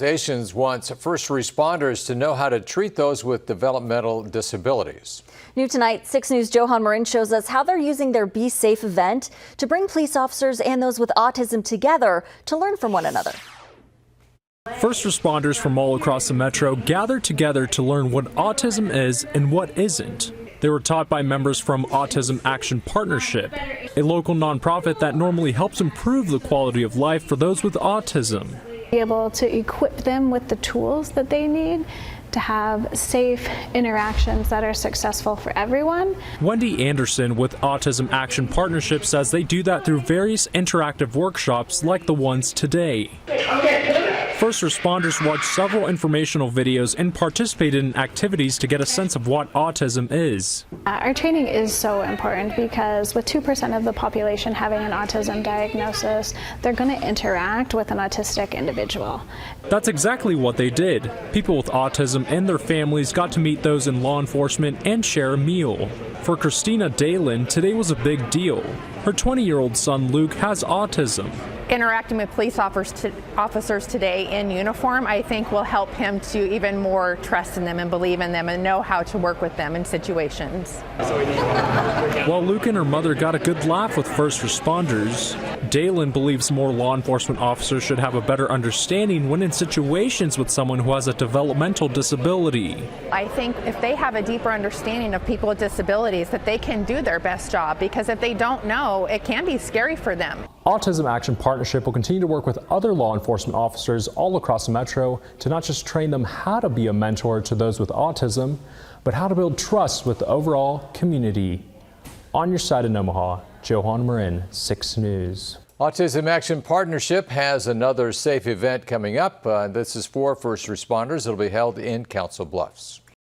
Organizations wants first responders to know how to treat those with developmental disabilities. New tonight, 6 News' Johan Marin shows us how they're using their Be Safe event to bring police officers and those with autism together to learn from one another. First responders from all across the metro gathered together to learn what autism is and what isn't. They were taught by members from Autism Action Partnership, a local nonprofit that normally helps improve the quality of life for those with autism. Be able to equip them with the tools that they need to have safe interactions that are successful for everyone. Wendy Anderson with Autism Action Partnership says they do that through various interactive workshops like the ones today. First responders watched several informational videos and participated in activities to get a sense of what autism is. Our training is so important because with 2% of the population having an autism diagnosis, they're going to interact with an autistic individual. That's exactly what they did. People with autism and their families got to meet those in law enforcement and share a meal. For Christina Dalen, today was a big deal. Her 20-year-old son Luke has autism. Interacting with police officers today in uniform, I think, will help him to even more trust in them and believe in them and know how to work with them in situations. While Luke and her mother got a good laugh with first responders, Dalen believes more law enforcement officers should have a better understanding when in situations with someone who has a developmental disability. I think if they have a deeper understanding of people with disabilities, that they can do their best job, because if they don't know, it can be scary for them. Autism Action Partnership will continue to work with other law enforcement officers all across the metro to not just train them how to be a mentor to those with autism, but how to build trust with the overall community. On your side in Omaha, Johan Marin, 6 News. Autism Action Partnership has another safe event coming up. This is for first responders. It'll be held in Council Bluffs.